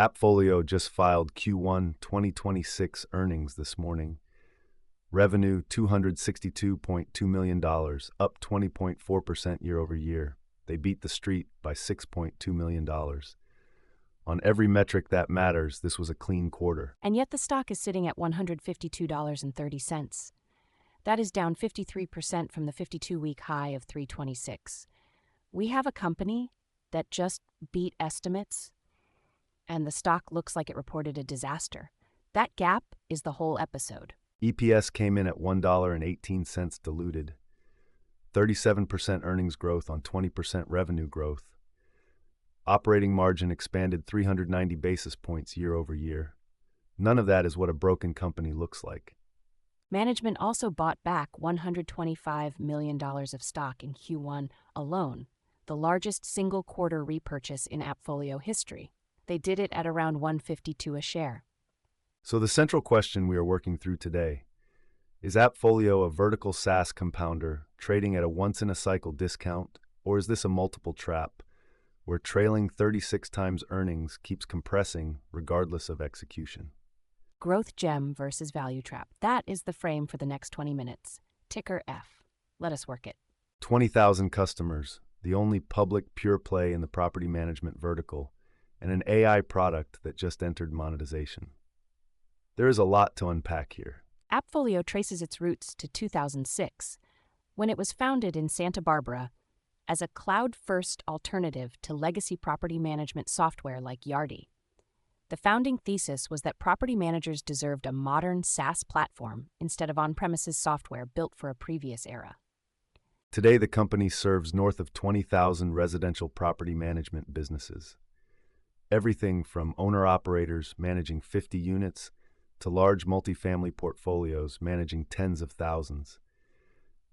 AppFolio just filed Q1 2026 earnings this morning. Revenue $262.2 million, up 20.4% year over year. They beat the street by $6.2 million. On every metric that matters, this was a clean quarter. And yet the stock is sitting at $152.30. That is down 53% from the 52-week high of $326. We have a company that just beat estimates, and the stock looks like it reported a disaster. That gap is the whole episode. EPS came in at $1.18 diluted, 37% earnings growth on 20% revenue growth. Operating margin expanded 390 basis points year over year. None of that is what a broken company looks like. Management also bought back $125 million of stock in Q1 alone, the largest single-quarter repurchase in AppFolio history. They did it at around $152 a share. So the central question we are working through today, is AppFolio a vertical SaaS compounder trading at a once-in-a-cycle discount, or is this a multiple trap where trailing 36 times earnings keeps compressing regardless of execution? Growth gem versus value trap. That is the frame for the next 20 minutes. Ticker F. Let us work it. 20,000 customers, the only public pure play in the property management vertical, and an AI product that just entered monetization. There is a lot to unpack here. AppFolio traces its roots to 2006, when it was founded in Santa Barbara as a cloud-first alternative to legacy property management software like Yardi. The founding thesis was that property managers deserved a modern SaaS platform instead of on-premises software built for a previous era. Today, the company serves north of 20,000 residential property management businesses. Everything from owner-operators managing 50 units to large multifamily portfolios managing tens of thousands.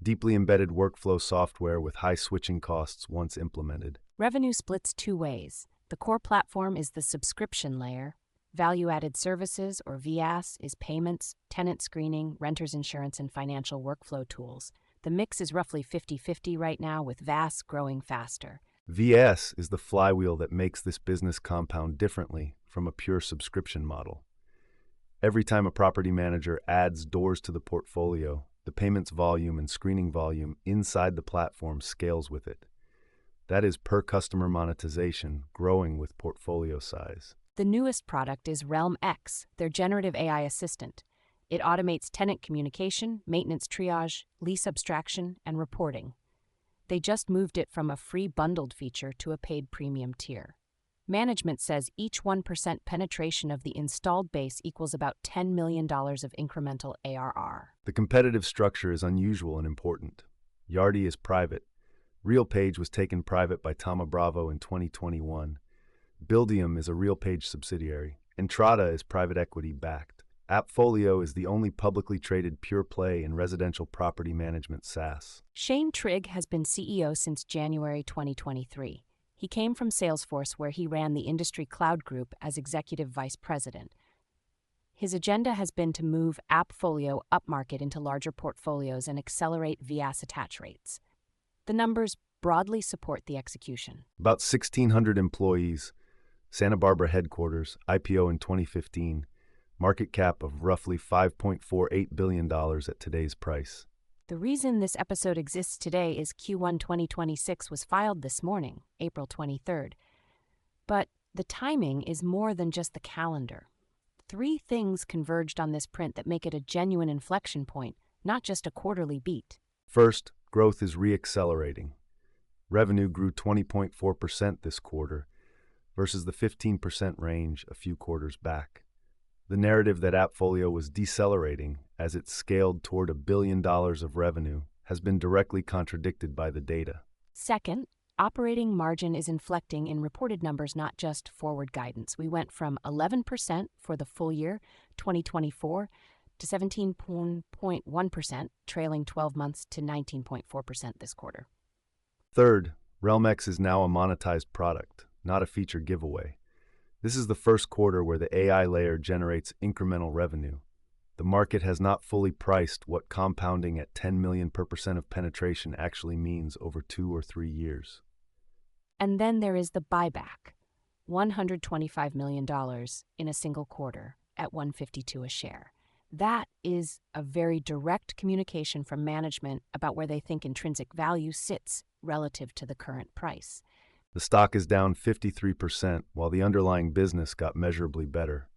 Deeply embedded workflow software with high switching costs once implemented. Revenue splits two ways. The core platform is the subscription layer. Value-added services, or VAS, is payments, tenant screening, renter's insurance, and financial workflow tools. The mix is roughly 50-50 right now, with VAS growing faster. VAS is the flywheel that makes this business compound differently from a pure subscription model. Every time a property manager adds doors to the portfolio, the payments volume and screening volume inside the platform scales with it. That is per customer monetization growing with portfolio size. The newest product is Realm X, their generative AI assistant. It automates tenant communication, maintenance triage, lease abstraction, and reporting. They just moved it from a free bundled feature to a paid premium tier. Management says each 1% penetration of the installed base equals about $10 million of incremental ARR. The competitive structure is unusual and important. Yardi is private. RealPage was taken private by Thoma Bravo in 2021. Buildium is a RealPage subsidiary. Entrata is private equity backed. AppFolio is the only publicly traded pure play in residential property management SaaS. Shane Trigg has been CEO since January 2023. He came from Salesforce, where he ran the industry cloud group as executive vice president. His agenda has been to move AppFolio upmarket into larger portfolios and accelerate VAS attach rates. The numbers broadly support the execution. About 1,600 employees, Santa Barbara headquarters, IPO in 2015, market cap of roughly $5.48 billion at today's price. The reason this episode exists today is Q1 2026 was filed this morning, April 23rd. But the timing is more than just the calendar. Three things converged on this print that make it a genuine inflection point, not just a quarterly beat. First, growth is re-accelerating. Revenue grew 20.4% this quarter versus the 15% range a few quarters back. The narrative that AppFolio was decelerating as it scaled toward $1 billion of revenue has been directly contradicted by the data. Second, operating margin is inflecting in reported numbers, not just forward guidance. We went from 11% for the full year 2024 to 17.1%, trailing 12 months to 19.4% this quarter. Third, RealmX is now a monetized product, not a feature giveaway. This is the first quarter where the AI layer generates incremental revenue. The market has not fully priced what compounding at 10 million per % of penetration actually means over 2 or 3 years. And then there is the buyback. $125 million in a single quarter at $152 a share. That is a very direct communication from management about where they think intrinsic value sits relative to the current price. The stock is down 53%, while the underlying business got measurably better.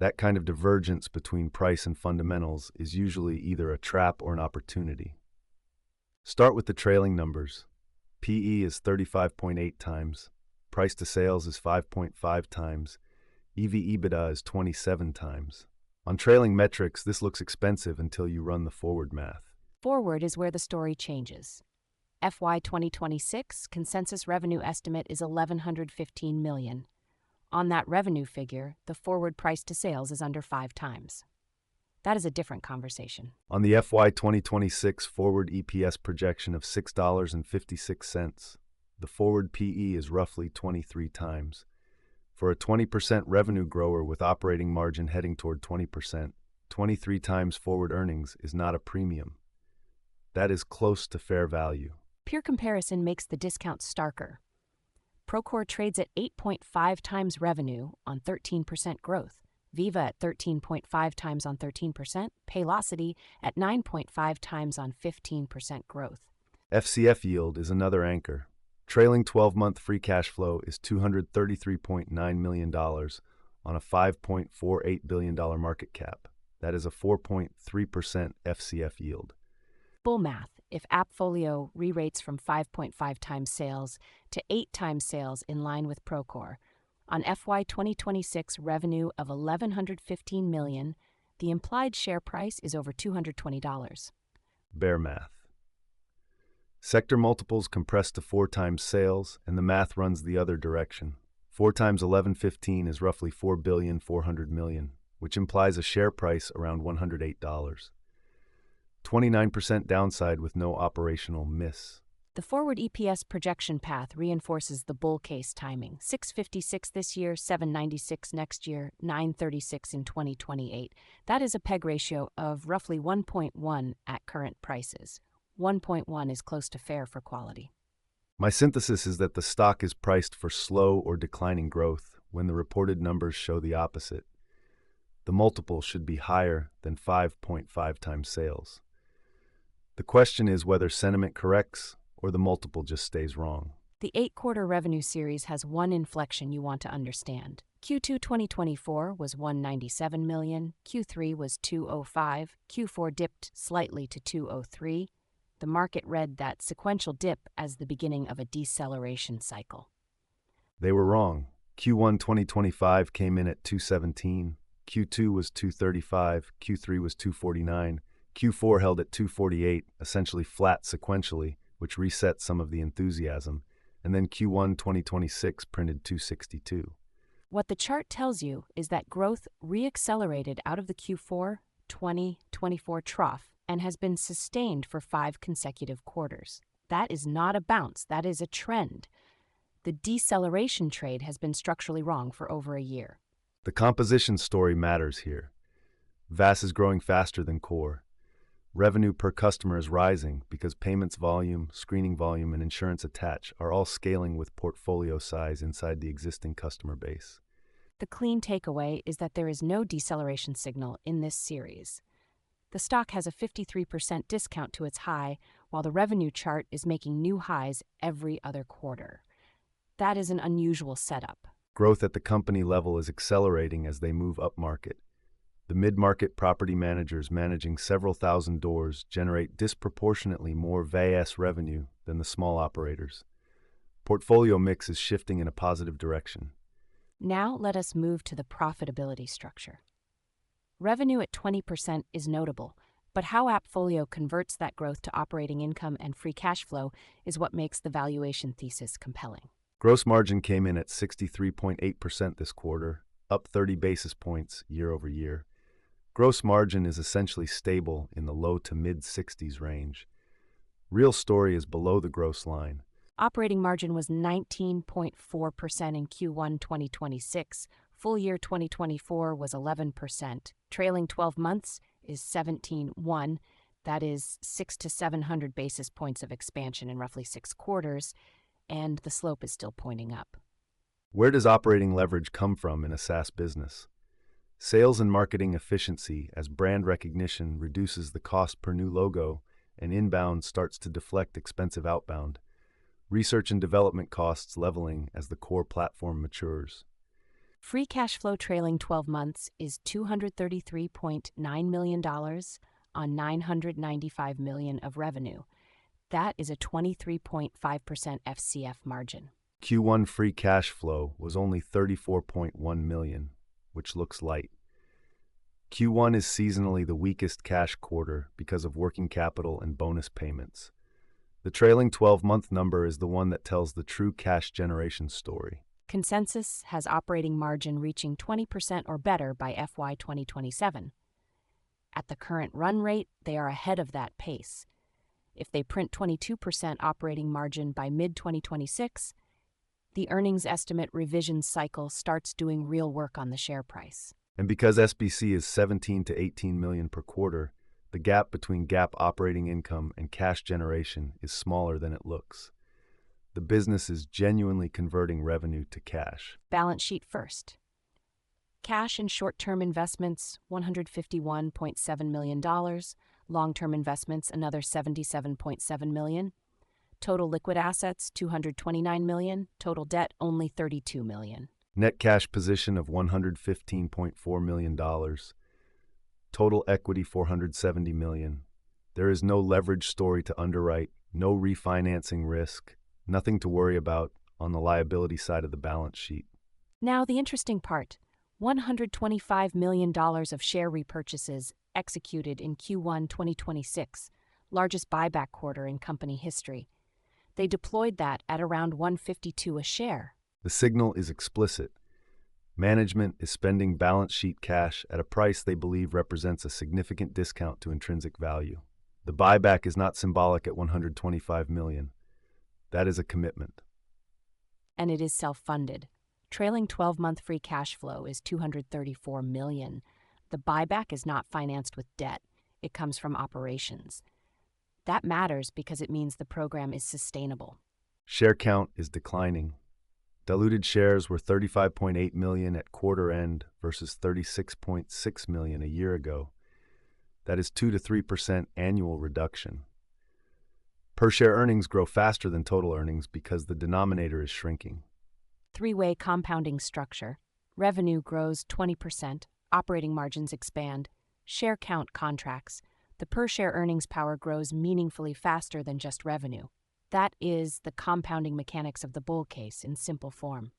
That kind of divergence between price and fundamentals is usually either a trap or an opportunity. Start with the trailing numbers. PE is 35.8 times. Price to sales is 5.5 times. EV/EBITDA is 27 times. On trailing metrics, this looks expensive until you run the forward math. Forward is where the story changes. FY 2026 consensus revenue estimate is $1,115 million. On that revenue figure, the forward price to sales is under 5 times. That is a different conversation. On the FY 2026 forward EPS projection of $6.56, the forward PE is roughly 23 times. For a 20% revenue grower with operating margin heading toward 20%, 23 times forward earnings is not a premium. That is close to fair value. Peer comparison makes the discount starker. Procore trades at 8.5 times revenue on 13% growth, Viva at 13.5 times on 13%, Paylocity at 9.5 times on 15% growth. FCF yield is another anchor. Trailing 12-month free cash flow is $233.9 million on a $5.48 billion market cap. That is a 4.3% FCF yield. Bull math, if AppFolio re-rates from 5.5 times sales to 8 times sales in line with Procore, on FY 2026 revenue of $1,115 million, the implied share price is over $220. Bear math. Sector multiples compress to 4 times sales, and the math runs the other direction. 4 times 1115 is roughly $4.4 billion, which implies a share price around $108. 29% downside with no operational miss. The forward EPS projection path reinforces the bull case timing. $6.56 this year, $7.96 next year, $9.36 in 2028. That is a PEG ratio of roughly 1.1 at current prices. 1.1 is close to fair for quality. My synthesis is that the stock is priced for slow or declining growth when the reported numbers show the opposite. The multiple should be higher than 5.5 times sales. The question is whether sentiment corrects or the multiple just stays wrong. The 8-quarter revenue series has one inflection you want to understand. Q2 2024 was $197 million, Q3 was $205, Q4 dipped slightly to $203. The market read that sequential dip as the beginning of a deceleration cycle. They were wrong. Q1 2025 came in at $217, Q2 was $235, Q3 was $249, Q4 held at $248, essentially flat sequentially, which reset some of the enthusiasm, and then Q1 2026 printed $262. What the chart tells you is that growth re-accelerated out of the Q4 2024 trough and has been sustained for 5 consecutive quarters. That is not a bounce, that is a trend. The deceleration trade has been structurally wrong for over a year. The composition story matters here. VAS is growing faster than core. Revenue per customer is rising because payments volume, screening volume, and insurance attach are all scaling with portfolio size inside the existing customer base. The clean takeaway is that there is no deceleration signal in this series. The stock has a 53% discount to its high, while the revenue chart is making new highs every other quarter. That is an unusual setup. Growth at the company level is accelerating as they move upmarket. The mid-market property managers managing several thousand doors generate disproportionately more VAS revenue than the small operators. Portfolio mix is shifting in a positive direction. Now let us move to the profitability structure. Revenue at 20% is notable, but how AppFolio converts that growth to operating income and free cash flow is what makes the valuation thesis compelling. Gross margin came in at 63.8% this quarter, up 30 basis points year over year. Gross margin is essentially stable in the low to mid-60s range. Real story is below the gross line. Operating margin was 19.4% in Q1 2026. Full year 2024 was 11%. Trailing 12 months is 17.1%. That is 600 to 700 basis points of expansion in roughly 6 quarters, and the slope is still pointing up. Where does operating leverage come from in a SaaS business? Sales and marketing efficiency as brand recognition reduces the cost per new logo and inbound starts to deflect expensive outbound. Research and development costs leveling as the core platform matures. Free cash flow trailing 12 months is $233.9 million on $995 million of revenue. That is a 23.5% FCF margin. Q1 free cash flow was only $34.1 million, which looks light. Q1 is seasonally the weakest cash quarter because of working capital and bonus payments. The trailing 12-month number is the one that tells the true cash generation story. Consensus has operating margin reaching 20% or better by FY 2027. At the current run rate, they are ahead of that pace. If they print 22% operating margin by mid-2026, the earnings estimate revision cycle starts doing real work on the share price. And because SBC is 17 to 18 million per quarter, the gap between GAAP operating income and cash generation is smaller than it looks. The business is genuinely converting revenue to cash. Balance sheet first. Cash and short-term investments, $151.7 million. Long-term investments, another $77.7 million. Total liquid assets, $229 million. Total debt, only $32 million. Net cash position of $115.4 million. Total equity, $470 million. There is no leverage story to underwrite, no refinancing risk, nothing to worry about on the liability side of the balance sheet. Now the interesting part. $125 million of share repurchases executed in Q1 2026, largest buyback quarter in company history. They deployed that at around $152 a share. The signal is explicit. Management is spending balance sheet cash at a price they believe represents a significant discount to intrinsic value. The buyback is not symbolic at $125 million. That is a commitment. And it is self-funded. Trailing 12-month free cash flow is $234 million. The buyback is not financed with debt. It comes from operations. That matters because it means the program is sustainable. Share count is declining. Diluted shares were 35.8 million at quarter end versus 36.6 million a year ago. That is 2 to 3% annual reduction. Per share earnings grow faster than total earnings because the denominator is shrinking. Three-way compounding structure. Revenue grows 20%, operating margins expand, share count contracts. The per-share earnings power grows meaningfully faster than just revenue. That is the compounding mechanics of the bull case in simple form.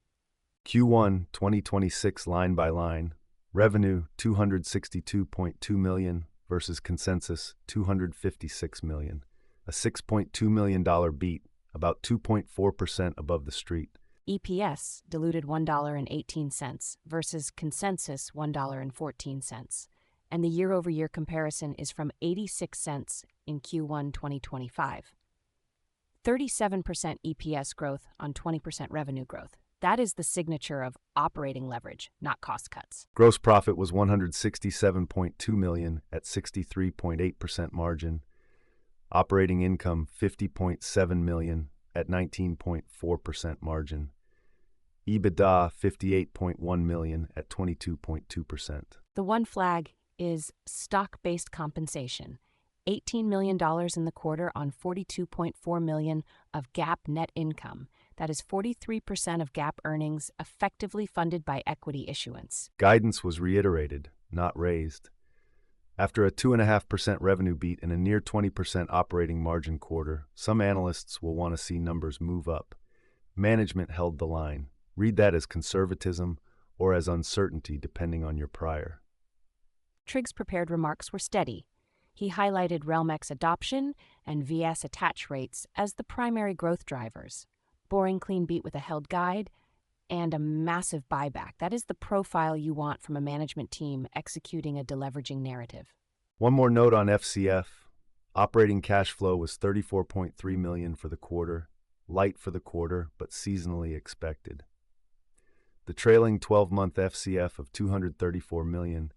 Q1 2026 line by line. Revenue $262.2 million versus consensus $256 million. A $6.2 million beat, about 2.4% above the street. EPS diluted $1.18 versus consensus $1.14. And the year-over-year comparison is from 86 cents in Q1 2025. 37% EPS growth on 20% revenue growth. That is the signature of operating leverage, not cost cuts. Gross profit was $167.2 million at 63.8% margin. Operating income $50.7 million at 19.4% margin. EBITDA $58.1 million at 22.2%. The one flag is stock-based compensation. $18 million in the quarter on $42.4 million of GAAP net income. That is 43% of GAAP earnings effectively funded by equity issuance. Guidance was reiterated, not raised. After a 2.5% revenue beat and a near 20% operating margin quarter, some analysts will want to see numbers move up. Management held the line. Read that as conservatism or as uncertainty depending on your prior. Trig's prepared remarks were steady. He highlighted RealmX adoption and VS attach rates as the primary growth drivers. Boring clean beat with a held guide and a massive buyback. That is the profile you want from a management team executing a deleveraging narrative. One more note on FCF. Operating cash flow was $34.3 million for the quarter, light for the quarter, but seasonally expected. The trailing 12-month FCF of $234 million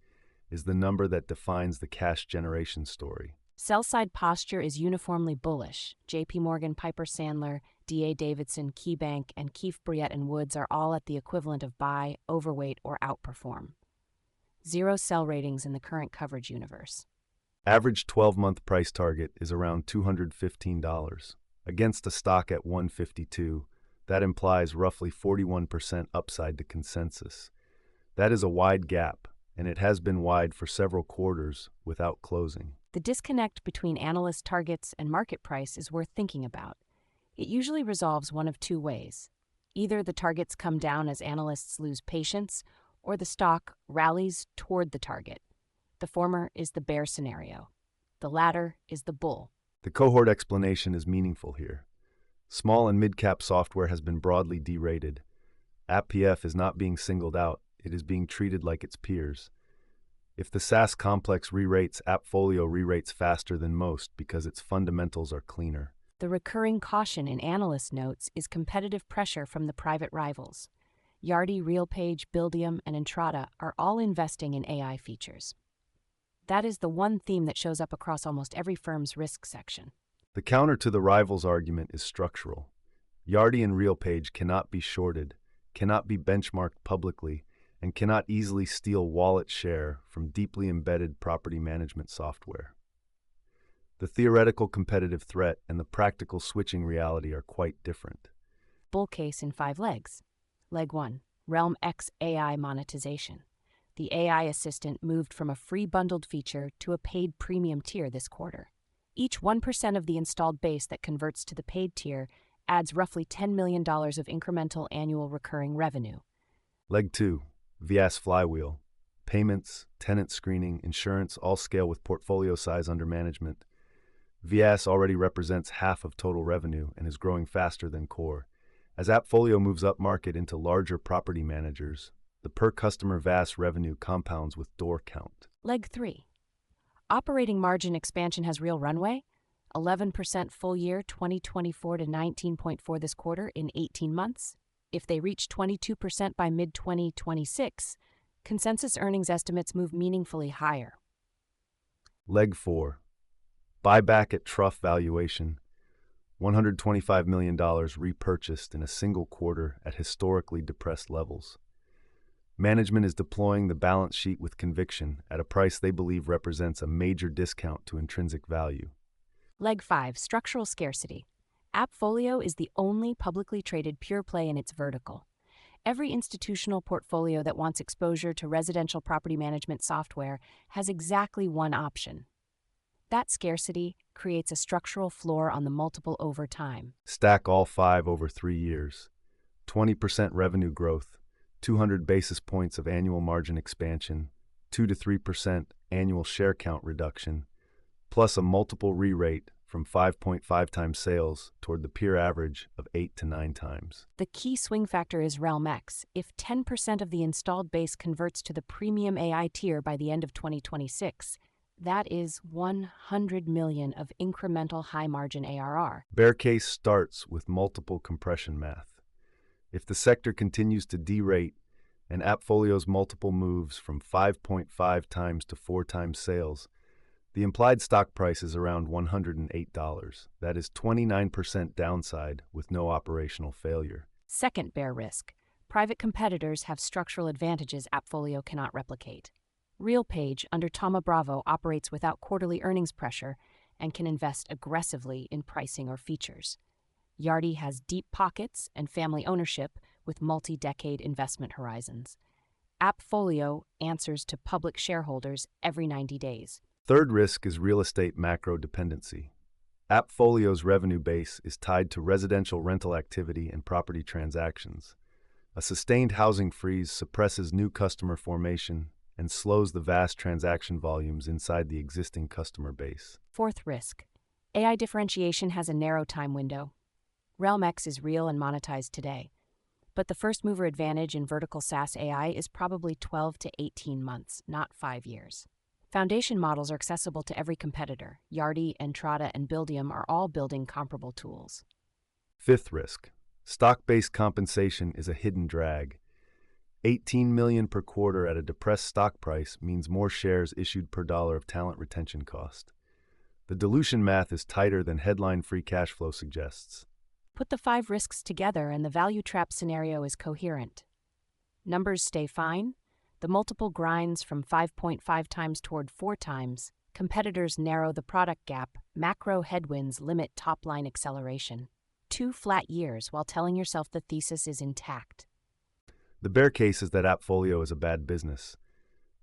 is the number that defines the cash generation story. Sell-side posture is uniformly bullish. JP Morgan, Piper Sandler, D.A. Davidson, KeyBank, and Keefe, Bruyette and Woods are all at the equivalent of buy, overweight, or outperform. 0 sell ratings in the current coverage universe. Average 12-month price target is around $215. Against a stock at $152, that implies roughly 41% upside to consensus. That is a wide gap, and it has been wide for several quarters without closing. The disconnect between analyst targets and market price is worth thinking about. It usually resolves one of two ways. Either the targets come down as analysts lose patience, or the stock rallies toward the target. The former is the bear scenario. The latter is the bull. The cohort explanation is meaningful here. Small and mid-cap software has been broadly derated. APPF is not being singled out, it is being treated like its peers. If the SaaS complex re-rates, AppFolio re-rates faster than most because its fundamentals are cleaner. The recurring caution in analyst notes is competitive pressure from the private rivals. Yardi, RealPage, Buildium, and Entrata are all investing in AI features. That is the one theme that shows up across almost every firm's risk section. The counter to the rivals argument is structural. Yardi and RealPage cannot be shorted, cannot be benchmarked publicly, and cannot easily steal wallet share from deeply embedded property management software. The theoretical competitive threat and the practical switching reality are quite different. Bull case in 5 legs. Leg 1, Realm X AI monetization. The AI assistant moved from a free bundled feature to a paid premium tier this quarter. Each 1% of the installed base that converts to the paid tier adds roughly $10 million of incremental annual recurring revenue. Leg 2, VAS flywheel. Payments, tenant screening, insurance all scale with portfolio size under management. VAS already represents half of total revenue and is growing faster than core. As AppFolio moves up market into larger property managers, the per-customer VAS revenue compounds with door count. Leg 3. Operating margin expansion has real runway. 11% full year 2024 to 19.4% this quarter in 18 months. If they reach 22% by mid-2026, consensus earnings estimates move meaningfully higher. Leg 4. Buyback at trough valuation. $125 million repurchased in a single quarter at historically depressed levels. Management is deploying the balance sheet with conviction at a price they believe represents a major discount to intrinsic value. Leg 5, structural scarcity. AppFolio is the only publicly traded pure play in its vertical. Every institutional portfolio that wants exposure to residential property management software has exactly one option. That scarcity creates a structural floor on the multiple over time. Stack all 5 over 3 years. 20% revenue growth, 200 basis points of annual margin expansion, 2 to 3% annual share count reduction, plus a multiple re-rate from 5.5 times sales toward the peer average of 8 to 9 times. The key swing factor is Realm X. If 10% of the installed base converts to the premium AI tier by the end of 2026, that is $100 million of incremental high-margin ARR. Bear case starts with multiple compression math. If the sector continues to derate and AppFolio's multiple moves from 5.5 times to 4 times sales, the implied stock price is around $108. That is 29% downside with no operational failure. Second bear risk. Private competitors have structural advantages AppFolio cannot replicate. RealPage, under Thoma Bravo, operates without quarterly earnings pressure and can invest aggressively in pricing or features. Yardi has deep pockets and family ownership with multi-decade investment horizons. AppFolio answers to public shareholders every 90 days. Third risk is real estate macro dependency. AppFolio's revenue base is tied to residential rental activity and property transactions. A sustained housing freeze suppresses new customer formation and slows the vast transaction volumes inside the existing customer base. Fourth risk. AI differentiation has a narrow time window. Realm X is real and monetized today, but the first mover advantage in vertical SaaS AI is probably 12 to 18 months, not 5 years. Foundation models are accessible to every competitor. Yardi, Entrata, and Buildium are all building comparable tools. Fifth risk. Stock-based compensation is a hidden drag. $18 million per quarter at a depressed stock price means more shares issued per dollar of talent retention cost. The dilution math is tighter than headline free cash flow suggests. Put the 5 risks together and the value trap scenario is coherent. Numbers stay fine. The multiple grinds from 5.5 times toward 4 times. Competitors narrow the product gap. Macro headwinds limit top-line acceleration. 2 flat years while telling yourself the thesis is intact. The bear case is that Appfolio is a bad business.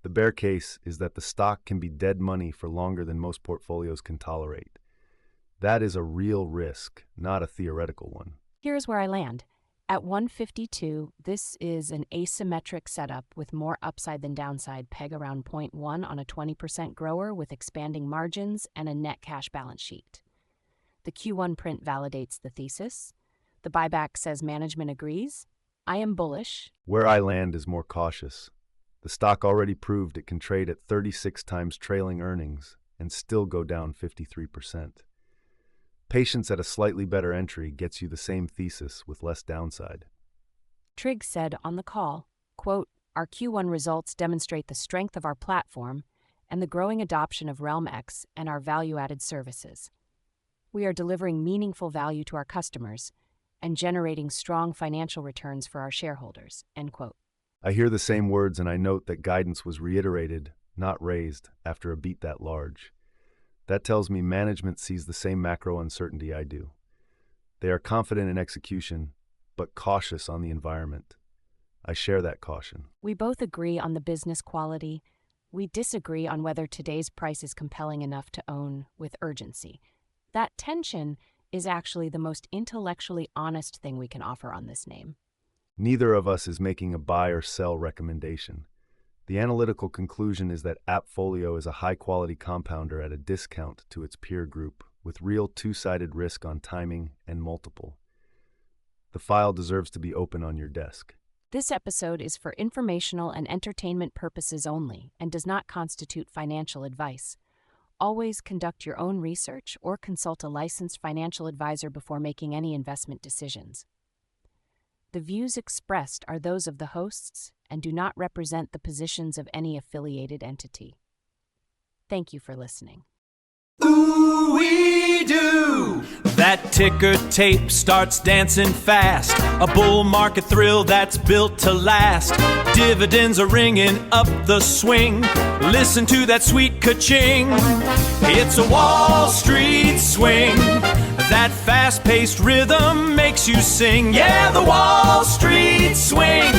The bear case is that the stock can be dead money for longer than most portfolios can tolerate. That is a real risk, not a theoretical one. Here's where I land. At 152, this is an asymmetric setup with more upside than downside, peg around 0.1 on a 20% grower with expanding margins and a net cash balance sheet. The Q1 print validates the thesis. The buyback says management agrees. I am bullish. Where I land is more cautious. The stock already proved it can trade at 36 times trailing earnings and still go down 53%. Patience at a slightly better entry gets you the same thesis with less downside. Trigg said on the call, quote, "Our Q1 results demonstrate the strength of our platform and the growing adoption of Realm X and our value-added services. We are delivering meaningful value to our customers and generating strong financial returns for our shareholders," end quote. I hear the same words and I note that guidance was reiterated, not raised, after a beat that large. That tells me management sees the same macro uncertainty I do. They are confident in execution, but cautious on the environment. I share that caution. We both agree on the business quality. We disagree on whether today's price is compelling enough to own with urgency. That tension is actually the most intellectually honest thing we can offer on this name. Neither of us is making a buy or sell recommendation. The analytical conclusion is that Appfolio is a high-quality compounder at a discount to its peer group, with real two-sided risk on timing and multiple. The file deserves to be open on your desk. This episode is for informational and entertainment purposes only and does not constitute financial advice. Always conduct your own research or consult a licensed financial advisor before making any investment decisions. The views expressed are those of the hosts and do not represent the positions of any affiliated entity. Thank you for listening. Ooh-wee-doo! That ticker tape starts dancing fast. A bull market thrill that's built to last. Dividends are ringing up the swing. Listen to that sweet ka-ching. It's a Wall Street swing. That fast-paced rhythm makes you sing. Yeah, the Wall Street swing.